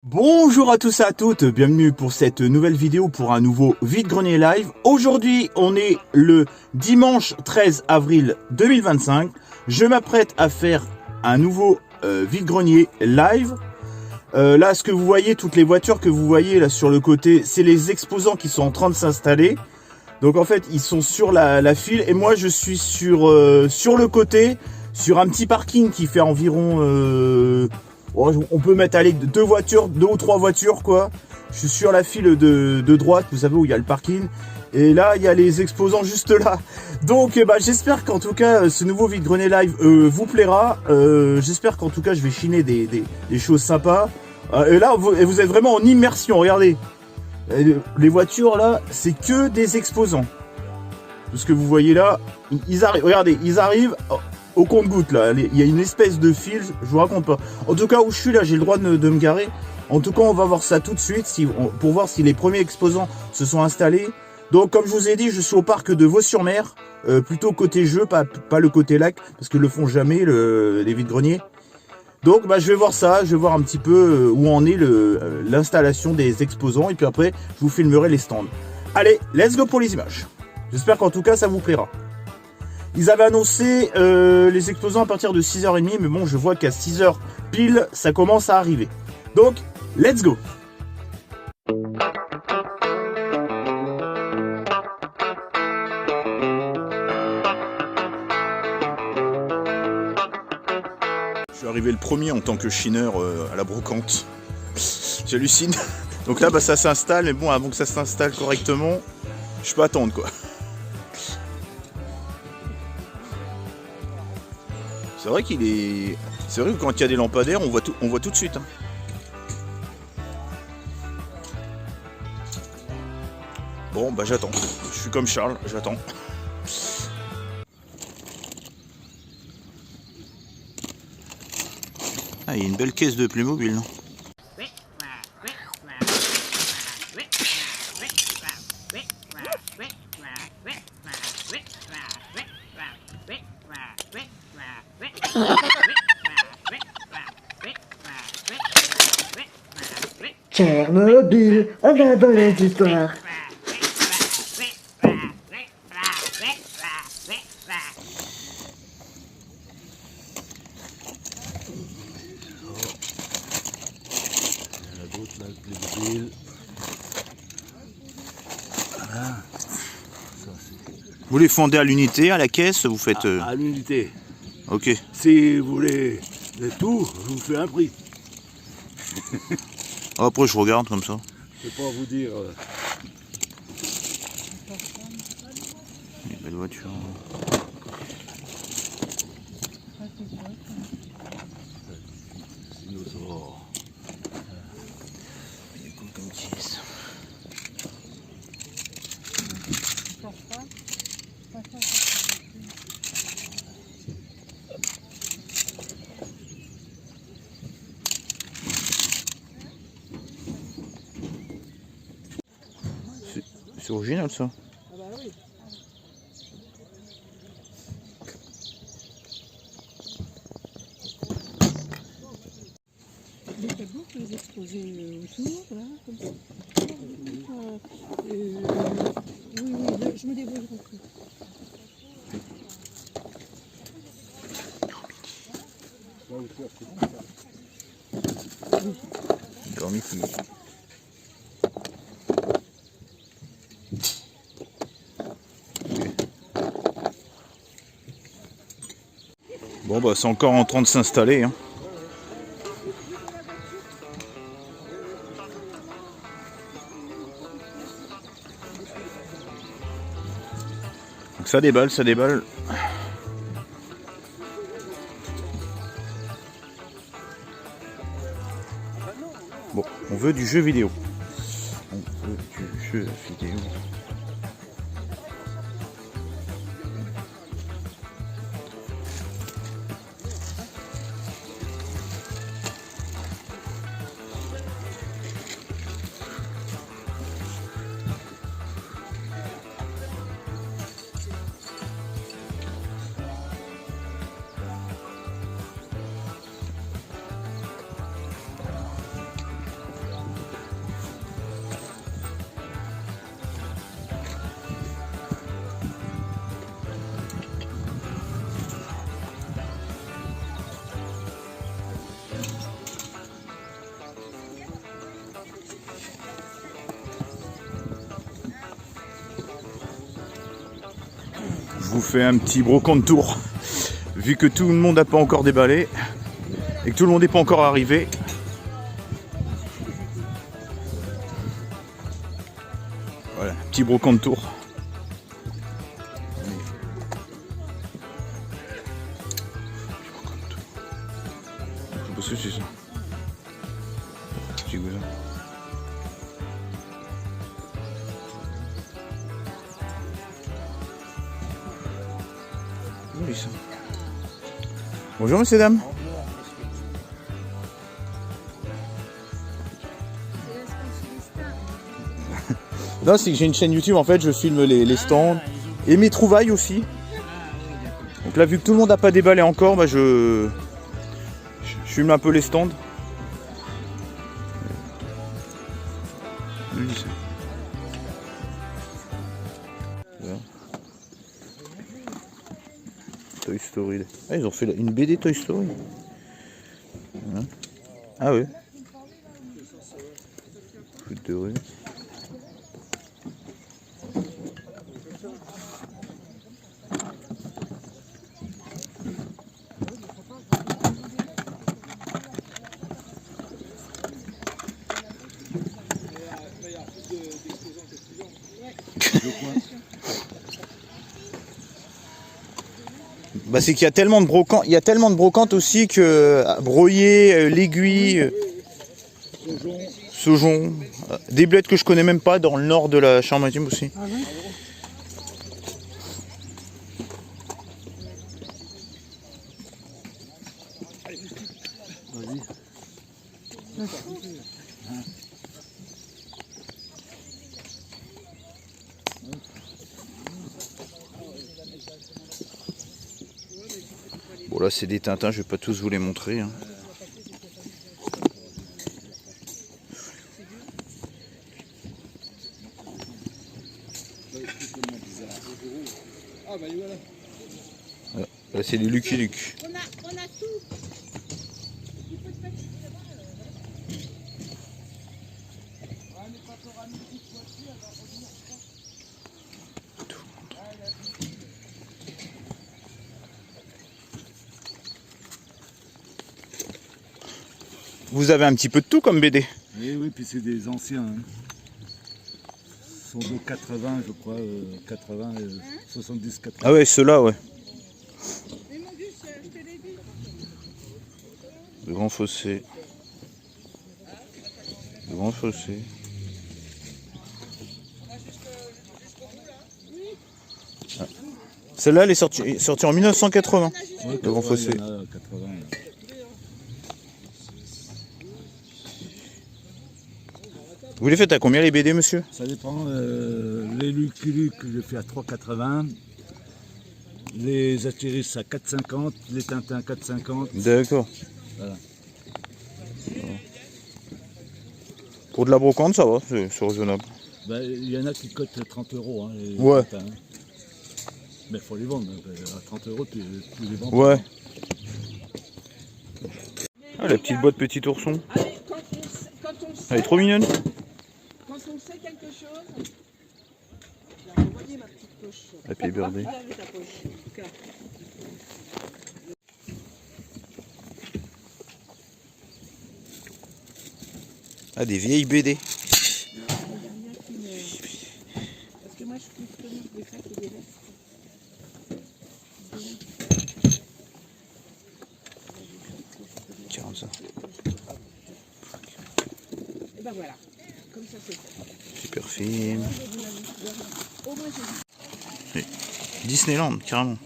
Bonjour à tous et à toutes, bienvenue pour cette nouvelle vidéo pour un nouveau vide-grenier live. Aujourd'hui, on est le dimanche 13 avril 2025. Je m'apprête à faire un nouveau vide-grenier live. Là, ce que vous voyez, toutes les voitures que vous voyez là sur le côté, c'est les exposants qui sont en train de s'installer. Donc en fait, ils sont sur la file et moi je suis sur le côté, sur un petit parking qui fait environ... on peut mettre allez, deux ou trois voitures quoi. Je suis sur la file de droite, vous savez où il y a le parking. Et là, il y a les exposants juste là. Donc j'espère qu'en tout cas, ce nouveau vide-grenier live vous plaira. J'espère qu'en tout cas, je vais chiner des choses sympas. Et là, vous êtes vraiment en immersion, regardez. Les voitures là, c'est que des exposants. Tout ce que vous voyez là, ils arrivent, regardez, ils arrivent... au compte-gouttes là, il y a une espèce de fil, je vous raconte pas. En tout cas où je suis là, j'ai le droit de me garer. En tout cas, on va voir ça tout de suite pour voir si les premiers exposants se sont installés. Donc comme je vous ai dit, je suis au parc de Vaux-sur-Mer, plutôt côté jeu, pas le côté lac, parce que le font jamais les vide-greniers. Donc je vais voir ça, je vais voir un petit peu où en est l'installation des exposants, et puis après, je vous filmerai les stands. Allez, let's go pour les images. J'espère qu'en tout cas, ça vous plaira. Ils avaient annoncé les exposants à partir de 6h30, mais bon, je vois qu'à 6h pile, ça commence à arriver. Donc, let's go! Je suis arrivé le premier en tant que chineur à la brocante. J'hallucine. Donc là, ça s'installe, mais bon, avant que ça s'installe correctement, je peux attendre quoi. C'est vrai qu'il est... C'est vrai que quand il y a des lampadaires, on voit tout de suite. Hein. Bon, j'attends. Je suis comme Charles, j'attends. Ah, il y a une belle caisse de Playmobil, non? Tchernobyl, on adore les histoires. Vous les fondez à l'unité, à la caisse, vous faites... À l'unité. Ok. Si vous voulez de tout, je vous fais un prix. Après je regarde comme ça. Je ne peux pas vous dire... Une belle voiture. Dinosaure. Il est cool comme caisse. C'est original ça. Ah bah oui. Les tableaux que vous exposez autour, là, comme ça. Oui, je me débrouille beaucoup. Dormiti. Bon c'est encore en train de s'installer. Hein. Donc ça déballe, ça déballe. Bon, on veut du jeu vidéo. On veut du jeu vidéo. vous fais un petit brocante tour. Vu que tout le monde n'a pas encore déballé et que tout le monde n'est pas encore arrivé. Voilà, petit brocante tour. Je sais pas ce que c'est ça. Petit cousin. Oui, ça. Bonjour messieurs dames. Non, c'est que j'ai une chaîne YouTube en fait, je filme les stands et mes trouvailles aussi. Donc là, vu que tout le monde n'a pas déballé encore, bah je filme un peu les stands. Voilà. Toy Story. Ah, ils ont fait une BD Toy Story. Voilà. Ah oui. Foot de rue. Bah c'est qu'il y a tellement de brocantes, aussi que broyer, l'aiguille, Saujon, des bleds que je connais même pas dans le nord de la Charente-Maritime aussi. Ah oui. Bon là c'est des Tintins, je vais pas tous vous les montrer. Hein. Voilà. Là c'est les Lucky Luke. On a tout. Vous avez un petit peu de tout comme BD. Oui, oui, puis c'est des anciens. Hein. Ils sont de 80, je crois, 80, 70, 80. Ah ouais, ceux-là, ouais. Le Grand Fossé. Le Grand Fossé. Ah. Celle-là, elle est sortie en 1980. Ouais, le Grand Fossé. 80. Vous les faites à combien les BD, monsieur? Ça dépend. Les Lucky Luke, je les fais à 3,80. Les Astérix à 4,50. Les Tintins 4,50. D'accord. Voilà. Pour de la brocante, ça va, c'est raisonnable. Ben, il y en a qui cotent 30 €. Hein, les ouais. Tintins, hein. Mais il faut les vendre. À 30 €, tu les vends. Ouais. Ah, la petite boîte petit ourson. Allez, Elle est trop mignonne. Quand on sait quelque chose, voyez ma petite poche. Happy birthday. Ah, des vieilles BD. Parce que moi je suis plus connue des facs et des vestes. Tiens, ça. Et ben voilà, comme ça c'est fait. Super film. Et Disneyland, carrément.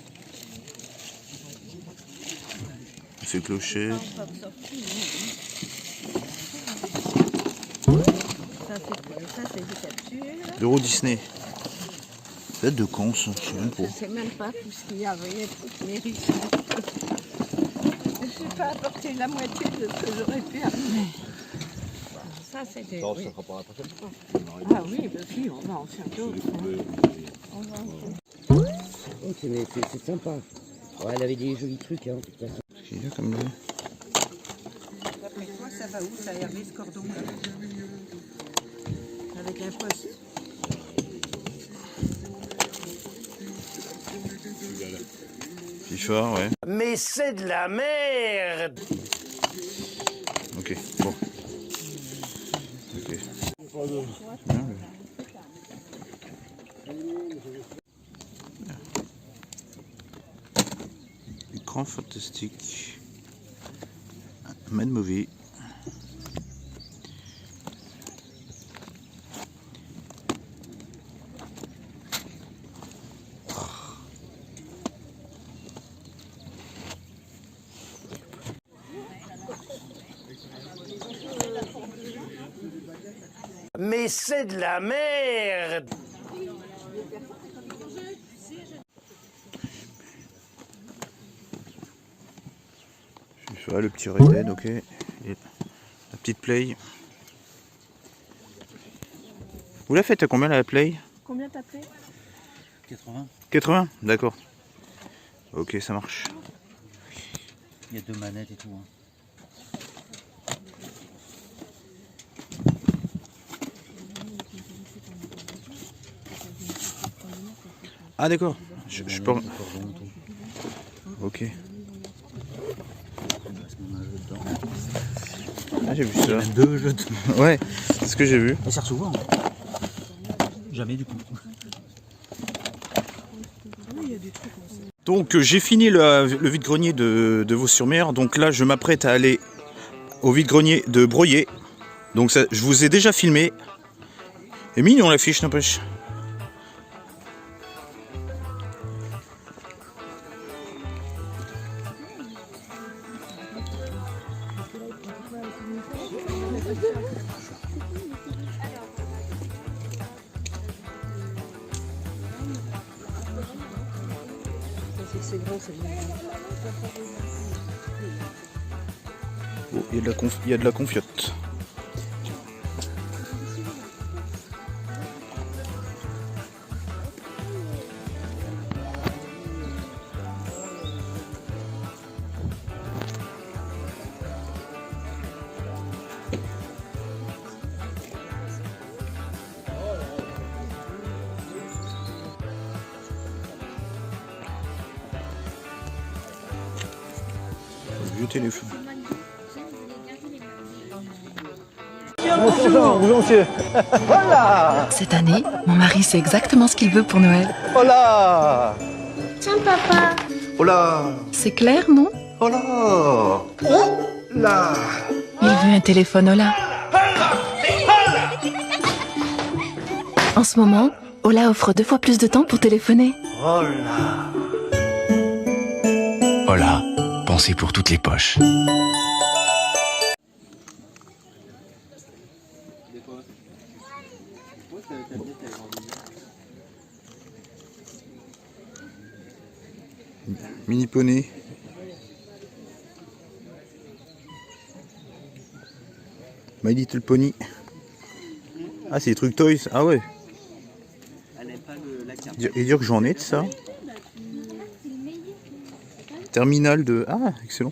C'est clocher. Ça c'est des capsules. L'Euro Disney. Ça date de quand ça? Je sais même pas. Je sais même pas tout ce qu'il y avait, toutes mes risques. Je n'ai pas apporté la moitié de ce que j'aurais pu amener. Ça c'était. Ça Oui. sera pour la prochaine fois. Ah oui, bah si, on va en faire d'autres. On va en faire. Oh, c'est sympa. Ouais, elle avait des jolis trucs, hein, de toute façon. Qu'est-ce qu'il y a comme là? D'après toi, ça va où, ça, Hervé, ce cordon là? Avec un poste. FIFA, ouais. Mais c'est de la merde! Ok, bon. Ok. Écran fantastique. Mad Movie. Mais c'est de la merde! FIFA, le petit Red Dead, ok. Et la petite Play. Vous la faites à combien la Play? Combien t'as payé? 80. 80? D'accord. Ok, ça marche. Il y a 2 manettes et tout. Hein. Ah d'accord. Je peux... Le cordon, tout. Ok. Parce qu'on a un jeu dedans. Ah, j'ai vu Il y a ça. même 2 jeux dedans. Ouais, c'est ce que j'ai vu. Ça sert souvent. Jamais du coup. Donc j'ai fini le vide-grenier de Vaux-sur-Mer. Donc là je m'apprête à aller au vide-grenier de Broyer. Donc ça, je vous ai déjà filmé. Et mignon l'affiche, n'empêche. C'est grand, c'est bien. Oh, il y a de la confiote. Vieux téléphone. Cette année, mon mari sait exactement ce qu'il veut pour Noël. Tiens, papa. C'est clair, non? Il veut un téléphone Ola. En ce moment, Ola offre 2 fois plus de temps pour téléphoner. Ola, pensez pour toutes les poches. Mini poney. My Little Pony. Ah, c'est des trucs toys. Ah ouais. Et dire que j'en ai de ça. Terminal de... Ah, excellent.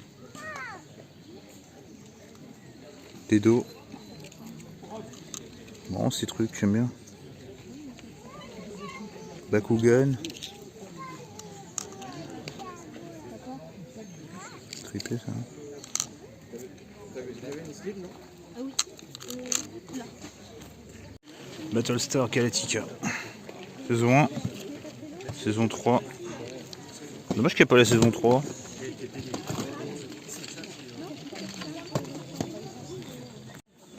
Des dos. Bon, ces trucs, j'aime bien. Bakugan. Trippé, ça. Battlestar Galactica. Saison 1. Saison 3. Dommage qu'il n'y ait pas la saison 3.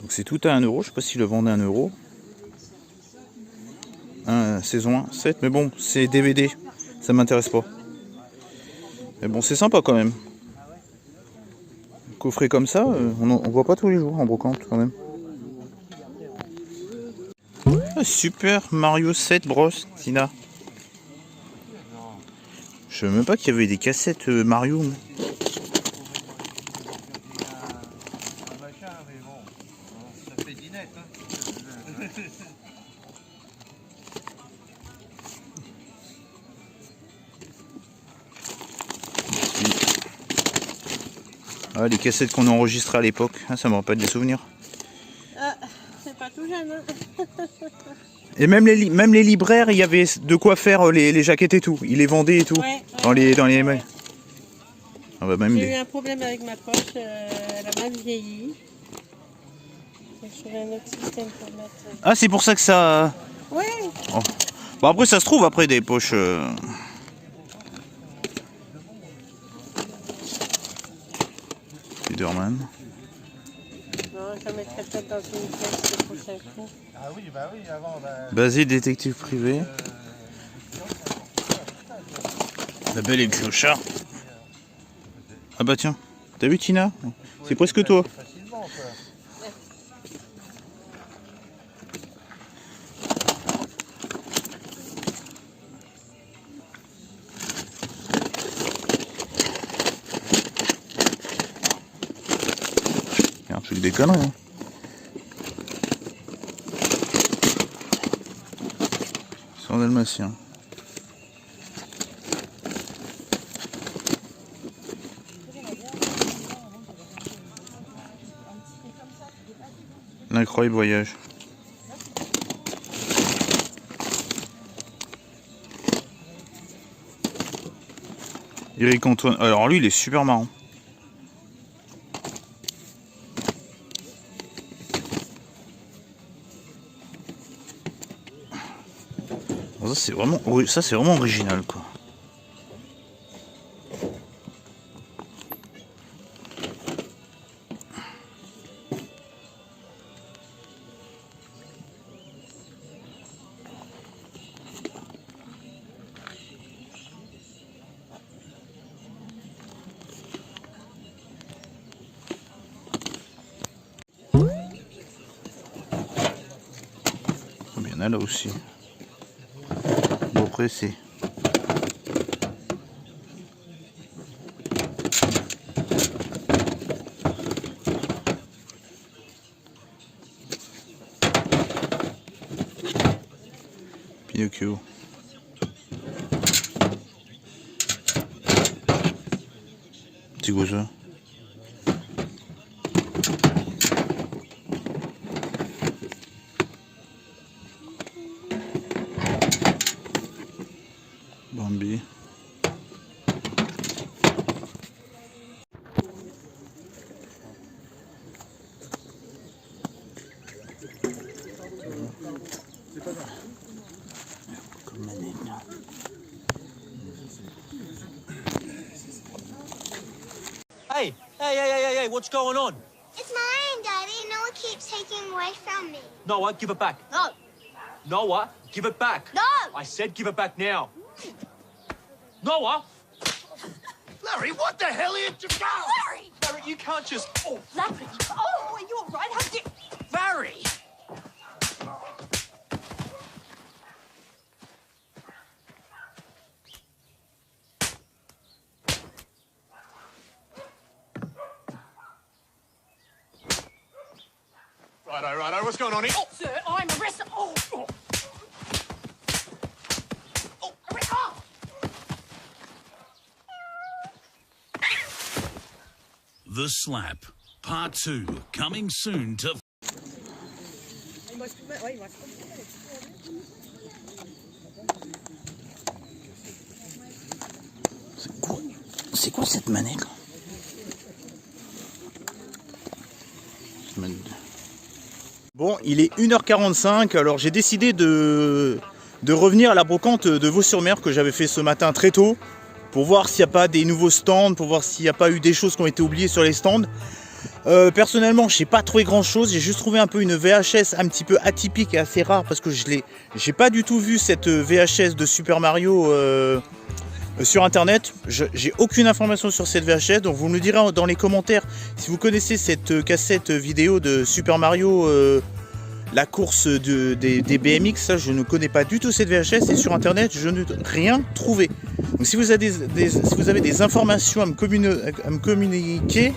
Donc c'est tout à 1 €. Je sais pas si je le vendais à 1 €. Saison 1, 7. Mais bon, c'est DVD. Ça m'intéresse pas. Mais bon, c'est sympa quand même. Coffret comme ça, on voit pas tous les jours en brocante quand même. Ah, Super Mario 7 Bros. Tina. Je savais même pas qu'il y avait des cassettes Mario. Ah, les cassettes qu'on a enregistrées à l'époque, ah, ça me rappelle des souvenirs. C'est pas tout jeune, hein. Et même les libraires, il y avait de quoi faire les jaquettes et tout. Ils les vendaient et tout. Ouais, dans les mails. Ah bah même J'ai eu un problème avec ma poche, elle a mal vieilli. Donc je ferai un autre système pour mettre. Ah, c'est pour ça que ça... Ouais. Oh. Bon, après, ça se trouve, après, des poches... Spiderman. Non, je mettrai peut-être dans une pièce le prochain coup. Ah oui, bah oui, avant, Basile, détective privé. La Belle et le Clochard. Ah bah tiens, t'as vu Tina? C'est presque toi. facilement, quoi. C'est un truc des conneries. Hein. Sans dalmatien. L'incroyable voyage. Eric Antoine. Alors lui, il est super marrant. Ça c'est vraiment original quoi. Il y en a là aussi. Bon après c'est... Pinocchio. Petit gosse. Bambi. Hey, what's going on? It's mine, Daddy. Noah keeps taking away from me. Noah, give it back. No. Noah, give it back. No. I said give it back now. Noah! Larry, what the hell are you... Larry! Larry, you can't just... Oh, Larry! Oh, are you all right? How did... Larry! Righto, what's going on here? Oh, Sir, I'm arrested. Oh! Oh, arrest... Oh! The Slap, Part 2, coming soon to... C'est quoi cette manette là? Bon, il est 1h45, alors j'ai décidé de revenir à la brocante de Vaux-sur-Mer que j'avais fait ce matin très tôt pour voir s'il n'y a pas des nouveaux stands, pour voir s'il n'y a pas eu des choses qui ont été oubliées sur les stands. Personnellement, je n'ai pas trouvé grand chose, j'ai juste trouvé un peu une VHS un petit peu atypique et assez rare parce que j'ai pas du tout vu cette VHS de Super Mario sur internet. J'ai aucune information sur cette VHS, donc vous me le direz dans les commentaires si vous connaissez cette cassette vidéo de Super Mario, la course des BMX. Ça, je ne connais pas du tout cette VHS et sur internet je n'ai rien trouvé. Donc si vous avez des informations à me communiquer,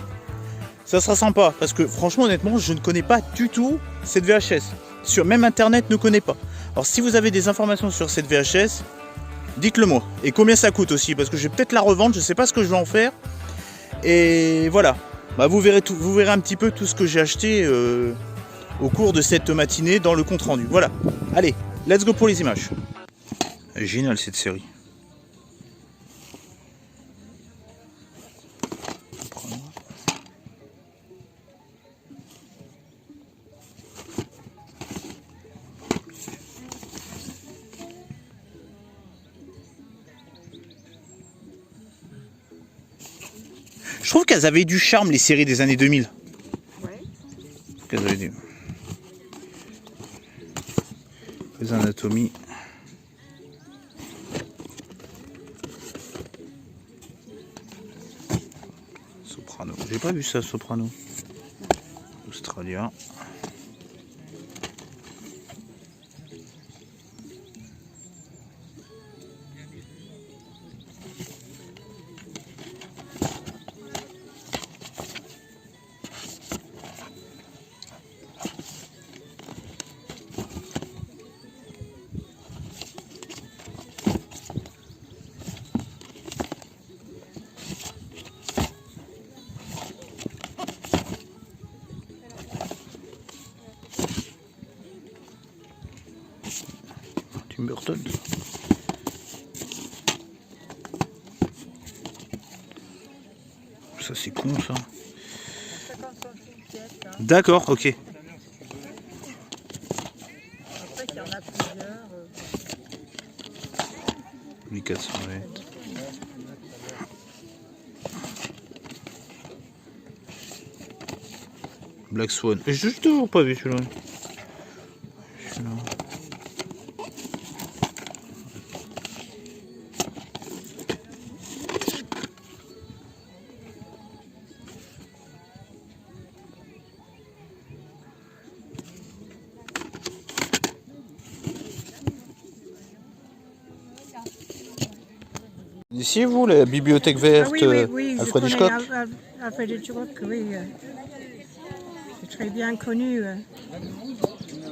ça sera sympa parce que franchement honnêtement je ne connais pas du tout cette VHS. Même internet ne connaît pas. Alors si vous avez des informations sur cette VHS, dites-le moi. Et combien ça coûte aussi, parce que je vais peut-être la revendre, je sais pas ce que je vais en faire. Et voilà. Bah, vous verrez un petit peu tout ce que j'ai acheté au cours de cette matinée dans le compte rendu. Voilà. Allez, Let's go pour les images. Génial cette série. Je trouve qu'elles avaient du charme, les séries des années 2000. Ouais. Qu'elles avaient des... Les anatomies. Soprano. J'ai pas vu ça, Soprano. Australien. Tim Burton. Ça c'est con ça. D'accord, ok. Après, il y en a plusieurs. Louis 408. Black Swan. J'ai toujours pas vu celui-là. Ici, vous, la bibliothèque verte, Ah oui, oui, Alfred je Hitchcock. connais Alfred Hitchcock, oui. C'est très bien connu.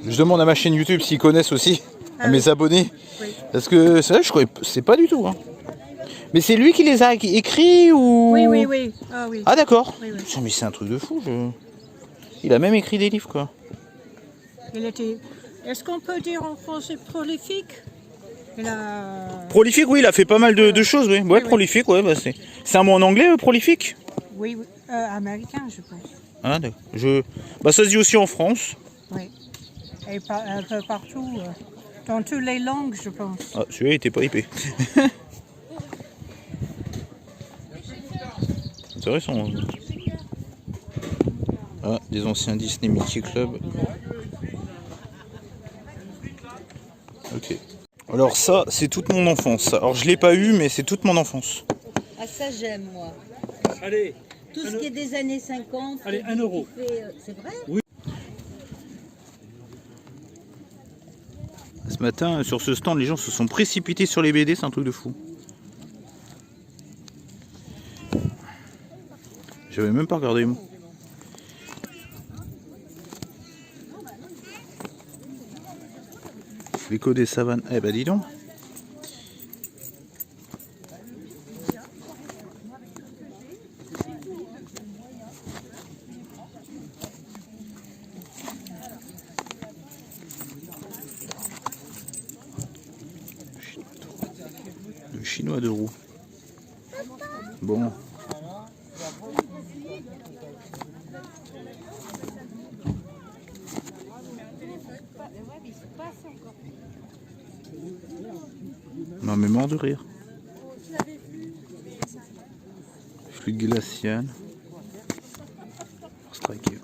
Je demande à ma chaîne YouTube s'ils connaissent aussi, à Ah mes oui. abonnés. Oui. Parce que c'est vrai, je croyais, c'est pas du tout. Hein. Mais c'est lui qui les a écrits ou... Oui, oui, oui. Ah, oui. Ah d'accord. Oui, oui. Putain, mais c'est un truc de fou. Il a même écrit des livres, quoi. Il était... Est-ce qu'on peut dire en français prolifique? Il a... Prolifique, oui, il a fait pas mal de choses, oui. Ouais, oui. prolifique, ouais, bah c'est un mot en anglais, prolifique. Oui, oui. Américain, je pense. Ah d'accord. Bah ça se dit aussi en France. Oui. Et un peu partout, dans toutes les langues, je pense. Ah, celui-là, il était pas épais. C'est vrai, son... Ah, des anciens Disney Mickey Club. Ok. Alors ça, c'est toute mon enfance. Alors je l'ai pas eu, mais c'est toute mon enfance. Ah ça j'aime moi. Allez, Tout ce qui est des années 50. allez, 1 euro. C'est vrai? Oui. Ce matin, sur ce stand, les gens se sont précipités sur les BD, c'est un truc de fou. J'avais même pas regardé moi. L'écho des savanes. Eh ben dis donc. Le chinois de roue. Bon. Non mais mort de rire. Flûte glaciale. Striker.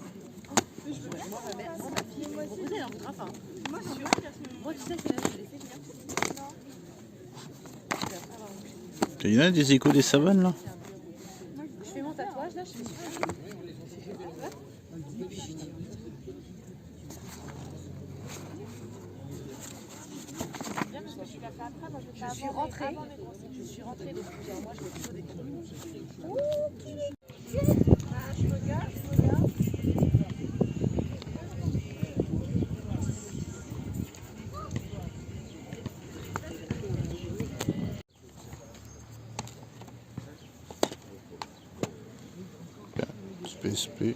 Il y en a des échos des savanes là. Je fais mon tatouage là, je suis rentrée. Je suis rentrée depuis plusieurs mois, je vais toujours des je regarde. PSP.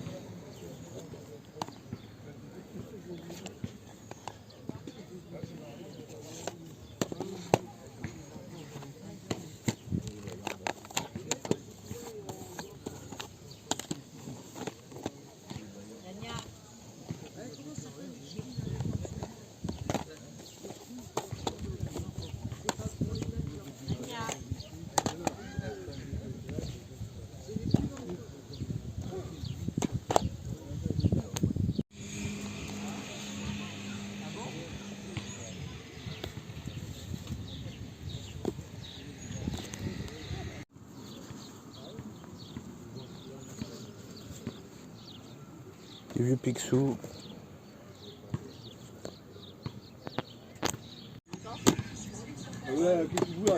des vieux Picsou.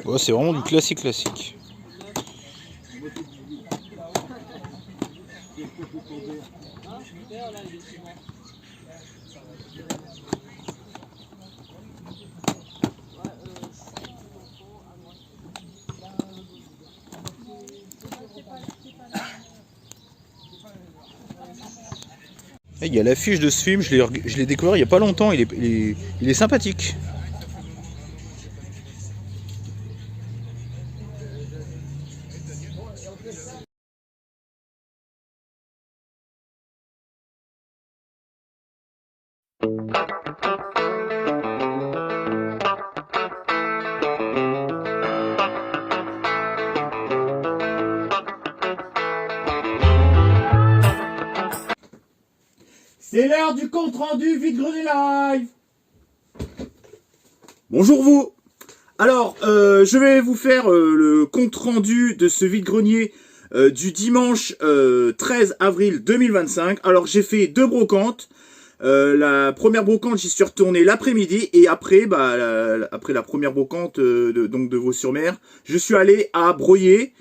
Ouais, c'est vraiment du classique. Il y a l'affiche de ce film, je l'ai découvert il n'y a pas longtemps, il est sympathique. C'est l'heure du compte rendu vide-grenier live. Bonjour vous. Alors, je vais vous faire le compte rendu de ce vide-grenier du dimanche 13 avril 2025. Alors, j'ai fait 2 brocantes. La première brocante, j'y suis retourné l'après-midi et après, après la première brocante de Vaux-sur-Mer, je suis allé à Broyer.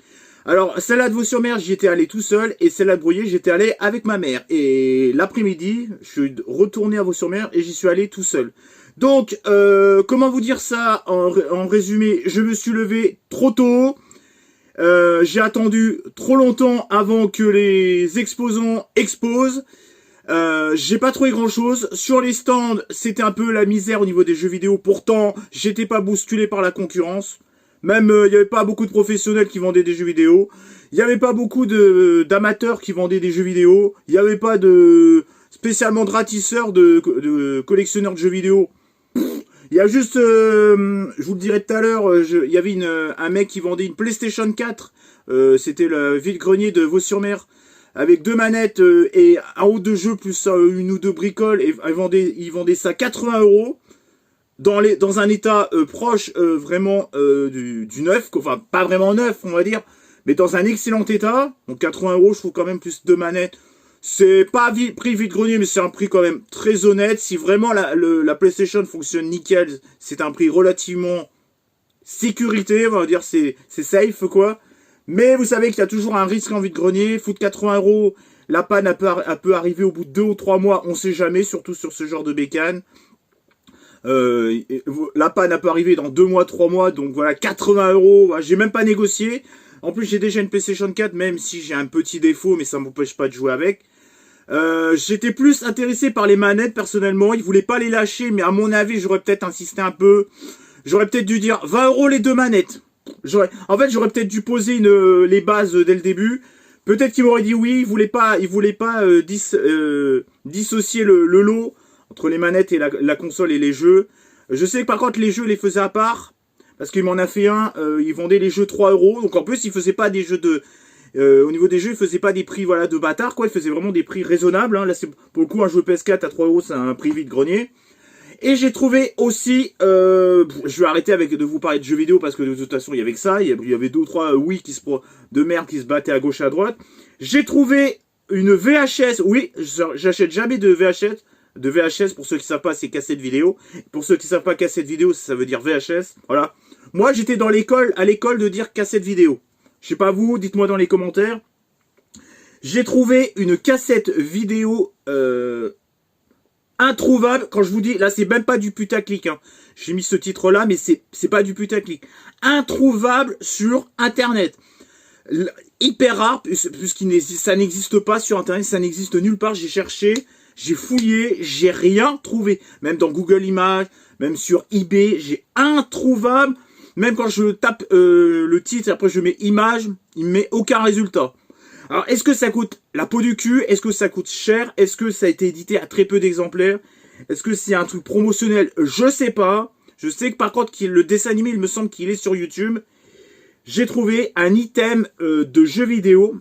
Alors, celle-là de Vaux-sur-Mer, j'y étais allé tout seul, et celle-là de Broyer, j'étais allé avec ma mère. Et l'après-midi, je suis retourné à Vaux-sur-Mer et j'y suis allé tout seul. Donc, comment vous dire ça en résumé? Je me suis levé trop tôt, j'ai attendu trop longtemps avant que les exposants exposent. J'ai pas trouvé grand chose. Sur les stands, c'était un peu la misère au niveau des jeux vidéo. Pourtant, j'étais pas bousculé par la concurrence. Même, il n'y avait pas beaucoup de professionnels qui vendaient des jeux vidéo. Il n'y avait pas beaucoup d'amateurs qui vendaient des jeux vidéo. Il n'y avait pas spécialement de ratisseurs, de collectionneurs de jeux vidéo. Il y a juste, je vous le dirai tout à l'heure, il y avait un mec qui vendait une PlayStation 4. C'était le vide-grenier de Vaux-sur-Mer. Avec 2 manettes et un ou 2 jeux plus 1 ou 2 bricoles. Et il vendait ça 80 €. Dans un état proche vraiment du neuf, enfin pas vraiment neuf on va dire, mais dans un excellent état. Donc 80 € je trouve quand même, plus 2 manettes. C'est pas prix vide-grenier, mais c'est un prix quand même très honnête. Si vraiment la PlayStation fonctionne nickel, c'est un prix relativement sécurité, on va dire c'est safe quoi. Mais vous savez qu'il y a toujours un risque en vide-grenier. Foutre 80 €, la panne elle peut arriver au bout de 2 ou 3 mois, on sait jamais, surtout sur ce genre de bécane. La panne peut arriver dans 2 mois, 3 mois, donc voilà, 80 €, j'ai même pas négocié. En plus, j'ai déjà une PlayStation 4, même si j'ai un petit défaut, mais ça m'empêche pas de jouer avec. J'étais plus intéressé par les manettes, personnellement. Ils voulaient pas les lâcher, mais à mon avis, j'aurais peut-être insisté un peu. J'aurais peut-être dû dire 20 € les 2 manettes. En fait, j'aurais peut-être dû poser les bases dès le début. Peut-être qu'ils m'auraient dit oui, ils voulaient pas dissocier le lot entre les manettes et la console et les jeux. Je sais que par contre les jeux les faisaient à part, parce qu'il m'en a fait un, il vendait les jeux 3 €, donc en plus il faisait pas des jeux au niveau des jeux il faisait pas des prix voilà de bâtard quoi, il faisait vraiment des prix raisonnables, hein. Là c'est pour le coup un jeu PS4 à 3 € c'est un prix vide-grenier. Et j'ai trouvé aussi, je vais arrêter de vous parler de jeux vidéo parce que de toute façon il y avait que ça, il y avait 2 ou 3 Wii de merde qui se battaient à gauche et à droite. J'ai trouvé une VHS, oui, j'achète jamais de VHS, pour ceux qui savent pas, c'est cassette vidéo. Pour ceux qui savent pas, cassette vidéo, ça veut dire VHS. Voilà. Moi, j'étais à l'école de dire cassette vidéo. Je sais pas vous, dites-moi dans les commentaires. J'ai trouvé une cassette vidéo introuvable. Quand je vous dis, là, c'est même pas du putaclic. Hein. J'ai mis ce titre-là, mais c'est pas du putaclic. Introuvable sur Internet. Hyper rare, puisqu'il ça n'existe pas sur Internet, ça n'existe nulle part. J'ai cherché. J'ai fouillé, j'ai rien trouvé. Même dans Google Images, même sur eBay, j'ai introuvable. Même quand je tape le titre, après je mets image, il me met aucun résultat. Alors, est-ce que ça coûte la peau du cul? Est-ce que ça coûte cher? Est-ce que ça a été édité à très peu d'exemplaires? Est-ce que c'est un truc promotionnel? Je sais pas. Je sais que par contre, le dessin animé, il me semble qu'il est sur YouTube. J'ai trouvé un item de jeu vidéo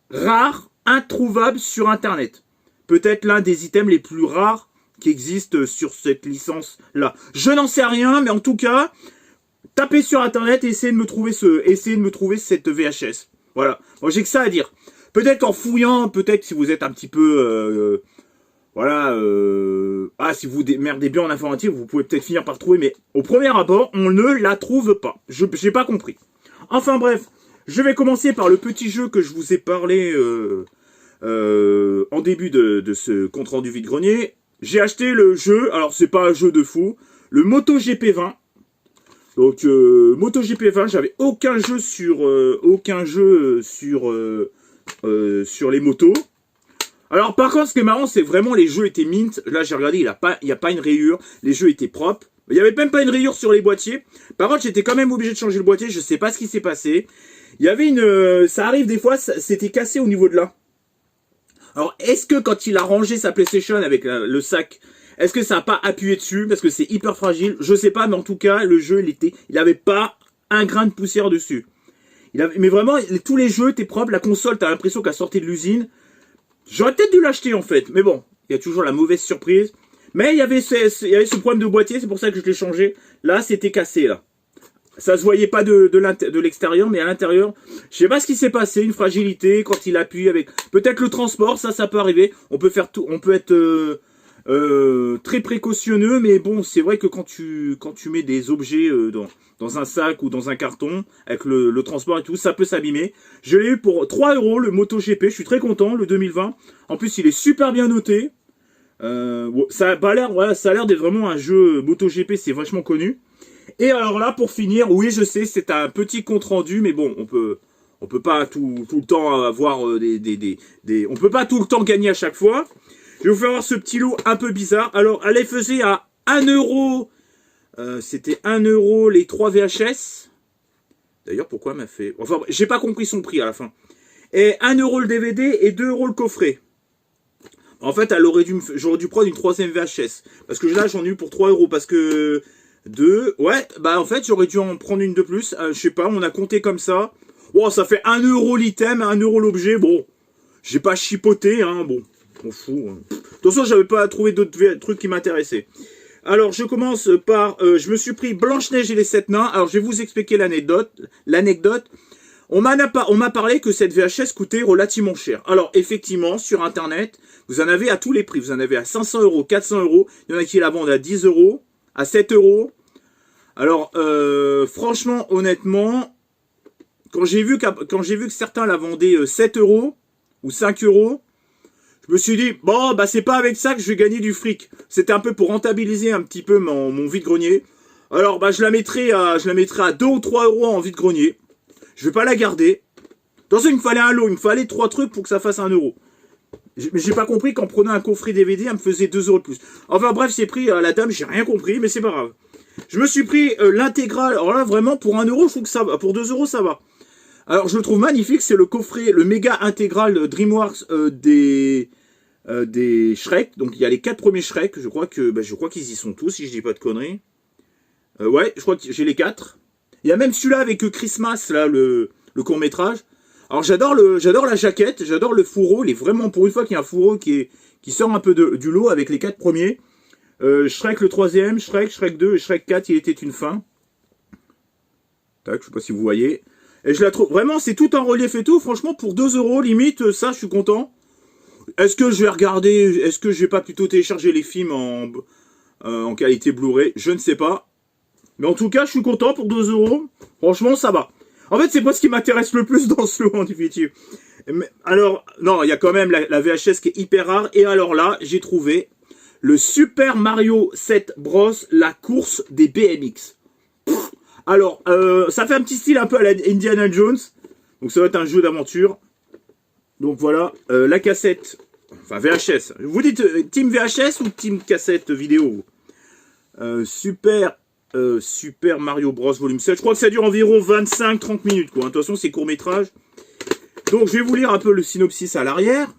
rare, introuvable sur Internet. Peut-être l'un des items les plus rares qui existent sur cette licence-là. Je n'en sais rien, mais en tout cas, tapez sur Internet et essayez de me trouver cette VHS. Voilà. Moi, j'ai que ça à dire. Peut-être qu'en fouillant, peut-être si vous êtes un petit peu Voilà, si vous démerdez bien en informatique, vous pouvez peut-être finir par trouver, mais au premier abord, on ne la trouve pas. J'ai pas compris. Enfin bref, je vais commencer par le petit jeu que je vous ai parlé en début de ce compte-rendu vide-grenier. J'ai acheté le jeu, alors c'est pas un jeu de fou, le MotoGP 20. Donc MotoGP 20, j'avais aucun jeu sur les motos. Alors par contre, ce qui est marrant, c'est vraiment les jeux étaient mint. Là, j'ai regardé, il y a pas une rayure. Les jeux étaient propres. Il n'y avait même pas une rayure sur les boîtiers. Par contre, j'étais quand même obligé de changer le boîtier. Je sais pas ce qui s'est passé. Il y avait ça arrive des fois, c'était cassé au niveau de là. Alors, est-ce que quand il a rangé sa PlayStation avec le sac, est-ce que ça n'a pas appuyé dessus? Parce que c'est hyper fragile. Je sais pas, mais en tout cas, le jeu, il avait pas un grain de poussière dessus. Mais vraiment, tous les jeux étaient propres. La console, t'as l'impression qu'elle sortait de l'usine. J'aurais peut-être dû l'acheter en fait, mais bon, il y a toujours la mauvaise surprise. Mais il y avait ce problème de boîtier, c'est pour ça que je l'ai changé. Là, c'était cassé là. Ça se voyait pas de l'extérieur, mais à l'intérieur, je sais pas ce qui s'est passé, une fragilité quand il appuie avec. Peut-être le transport, ça peut arriver. On peut faire tout, on peut être très précautionneux, mais bon, c'est vrai que quand tu mets des objets dans un sac ou dans un carton, avec le transport et tout, ça peut s'abîmer. Je l'ai eu pour 3 € le MotoGP, je suis très content, le 2020. En plus, il est super bien noté. Ça a l'air d'être vraiment un jeu MotoGP, c'est vachement connu. Et alors là, pour finir, oui, je sais, c'est un petit compte rendu, mais bon, on peut pas tout le temps avoir on peut pas tout le temps gagner à chaque fois. Je vais vous faire voir ce petit lot un peu bizarre. Alors, elle faisait à 1 €. C'était 1 € les 3 VHS. D'ailleurs, pourquoi elle m'a fait... Enfin, j'ai pas compris son prix à la fin. Et 1 € le DVD et 2 € le coffret. En fait, j'aurais dû prendre une 3e VHS. Parce que là, j'en ai eu pour 3 €. Parce que... en fait, j'aurais dû en prendre une de plus. Je sais pas, on a compté comme ça. Bon, ça fait 1 € l'item, 1 € l'objet. Bon, j'ai pas chipoté, hein, bon. On fout. Hein. De toute façon, j'avais pas trouvé d'autres trucs qui m'intéressaient. Alors, je commence par... je me suis pris Blanche-Neige et les 7 nains. Alors, je vais vous expliquer l'anecdote. On m'a parlé que cette VHS coûtait relativement cher. Alors, effectivement, sur Internet, vous en avez à tous les prix. Vous en avez à 500 €, 400 €. Il y en a qui la vendent à 10 €, à 7 €. Alors, franchement, honnêtement, quand j'ai vu que certains la vendaient 7 € ou 5 €, je me suis dit, bon, bah c'est pas avec ça que je vais gagner du fric. C'était un peu pour rentabiliser un petit peu mon vide-grenier. Alors, bah je la mettrai à 2 ou 3 € en vide-grenier. Je vais pas la garder. Attention, il me fallait un lot, il me fallait 3 trucs pour que ça fasse 1 €. Mais j'ai pas compris qu'en prenant un coffret DVD, elle me faisait 2 € de plus. Enfin bref, c'est pris à la dame, j'ai rien compris, mais c'est pas grave. Je me suis pris l'intégrale. Alors là, vraiment, pour 1 €, je trouve que ça va. Pour 2 € ça va. Alors, je le trouve magnifique, c'est le coffret, le méga intégral DreamWorks des Shrek. Donc, il y a les 4 premiers Shrek. Je crois qu'ils y sont tous, si je dis pas de conneries. Ouais, je crois que j'ai les 4. Il y a même celui-là avec Christmas, là, le court-métrage. Alors, j'adore la jaquette, j'adore le fourreau. Il est vraiment, pour une fois qu'il y a un fourreau qui sort un peu du lot avec les 4 premiers. Shrek le 3e, Shrek 2 et Shrek 4, il était une fin. Tac, je sais pas si vous voyez. Et je la trouve, vraiment, c'est tout en relief et tout. Franchement, pour 2 € limite, ça, je suis content. Est-ce que je vais regarder, est-ce que je vais pas plutôt télécharger les films en qualité Blu-ray? Je ne sais pas. Mais en tout cas, je suis content pour 2 €. Franchement, ça va. En fait, c'est pas ce qui m'intéresse le plus dans ce lot, en définitive. Alors, non, il y a quand même la VHS qui est hyper rare. Et alors là, j'ai trouvé le Super Mario 7 Bros, la course des BMX. Alors, ça fait un petit style un peu à la Indiana Jones. Donc ça va être un jeu d'aventure. Donc voilà, la cassette, enfin VHS. Vous dites team VHS ou team cassette vidéo? Super Mario Bros volume 7. Je crois que ça dure environ 25-30 minutes, quoi. De toute façon, c'est court-métrage. Donc je vais vous lire un peu le synopsis à l'arrière.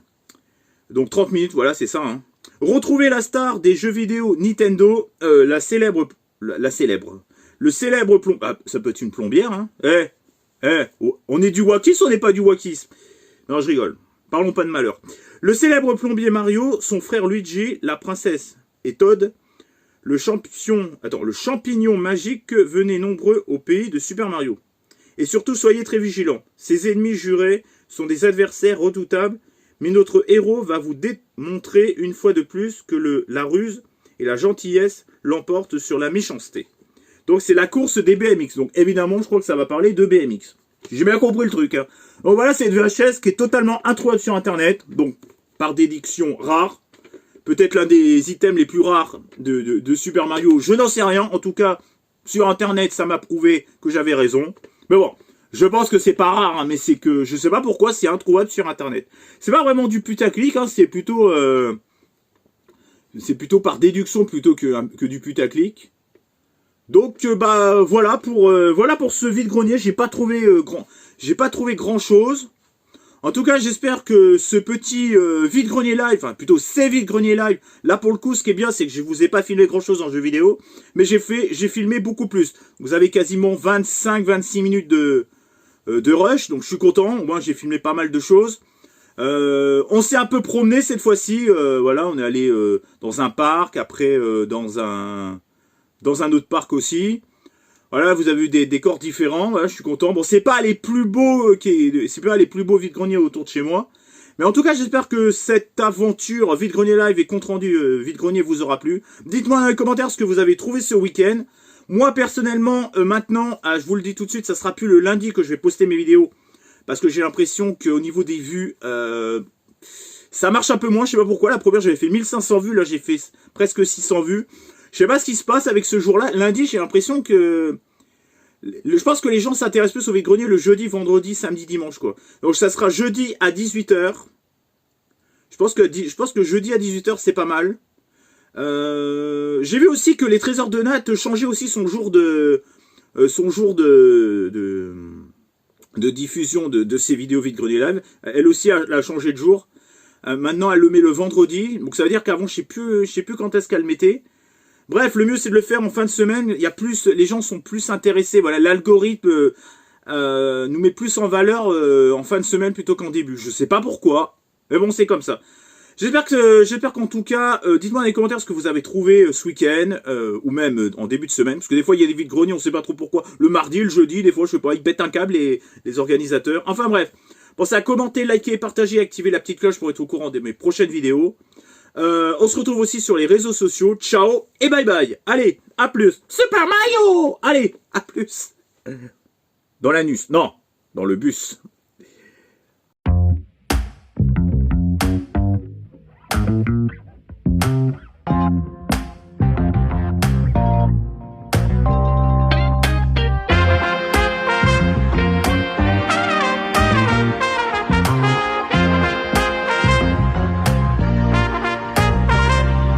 Donc 30 minutes, voilà, c'est ça. Hein. Retrouvez la star des jeux vidéo Nintendo, le célèbre plombier. Ah, ça peut être une plombière, hein. On est du Wakis ou on n'est pas du Wakis? Non, je rigole. Parlons pas de malheur. Le célèbre plombier Mario, son frère Luigi, la princesse et Todd, le champignon magique, venaient nombreux au pays de Super Mario. Et surtout, soyez très vigilants. Ses ennemis jurés sont des adversaires redoutables, mais notre héros va vous démontrer une fois de plus que la ruse et la gentillesse l'emportent sur la méchanceté. Donc c'est la course des BMX. Donc évidemment, je crois que ça va parler de BMX. J'ai bien compris le truc. Hein. Donc voilà, c'est une VHS qui est totalement introuvable sur Internet. Donc par dédiction rare. Peut-être l'un des items les plus rares de Super Mario. Je n'en sais rien. En tout cas, sur Internet, ça m'a prouvé que j'avais raison. Mais bon, je pense que c'est pas rare. Hein, mais c'est que je sais pas pourquoi c'est introuvable sur Internet. C'est pas vraiment du putaclic. Hein, c'est plutôt par déduction plutôt que du putaclic. Donc bah voilà pour ce vide-grenier, j'ai pas trouvé grand chose. En tout cas, j'espère que ce petit vide-grenier live, enfin plutôt ces vide-greniers live, là pour le coup, ce qui est bien, c'est que je vous ai pas filmé grand chose en jeu vidéo, mais j'ai filmé beaucoup plus. Vous avez quasiment 25-26 minutes de rush, donc je suis content. Moi, j'ai filmé pas mal de choses. On s'est un peu promené cette fois-ci. Voilà, on est allé dans un parc, après dans un autre parc aussi. Voilà, vous avez vu des décors différents. Voilà, je suis content. Bon, c'est pas les plus beaux vide-greniers autour de chez moi. Mais en tout cas, j'espère que cette aventure vide-grenier live et compte rendu vide-grenier vous aura plu. Dites-moi dans les commentaires ce que vous avez trouvé ce week-end. Moi, personnellement, maintenant, je vous le dis tout de suite, ça sera plus le lundi que je vais poster mes vidéos. Parce que j'ai l'impression qu'au niveau des vues, ça marche un peu moins. Je sais pas pourquoi. La première, j'avais fait 1500 vues. Là, j'ai fait presque 600 vues. Je sais pas ce qui se passe avec ce jour-là. Lundi, j'ai l'impression que... Je pense que les gens s'intéressent plus au vide-grenier le jeudi, vendredi, samedi, dimanche, quoi. Donc ça sera jeudi à 18h. Je pense que jeudi à 18h, c'est pas mal. J'ai vu aussi que les trésors de Nat changeaient aussi son jour de diffusion de ces vidéos vide-grenier live. Elle aussi a changé de jour. Maintenant, elle le met le vendredi. Donc ça veut dire qu'avant, je sais plus quand est-ce qu'elle le mettait. Bref, le mieux c'est de le faire en fin de semaine. Il y a plus, les gens sont plus intéressés. Voilà, l'algorithme nous met plus en valeur en fin de semaine plutôt qu'en début. Je sais pas pourquoi, mais bon, c'est comme ça. J'espère qu'en tout cas, dites-moi dans les commentaires ce que vous avez trouvé ce week-end ou même en début de semaine, parce que des fois il y a des vide-greniers, on sait pas trop pourquoi. Le mardi, le jeudi, des fois je sais pas, ils pètent un câble les organisateurs. Enfin bref, pensez à commenter, liker, partager, activer la petite cloche pour être au courant de mes prochaines vidéos. On se retrouve aussi sur les réseaux sociaux. Ciao et bye bye. Allez, à plus. Super Mario. Allez, à plus. Dans l'anus. Non, dans le bus.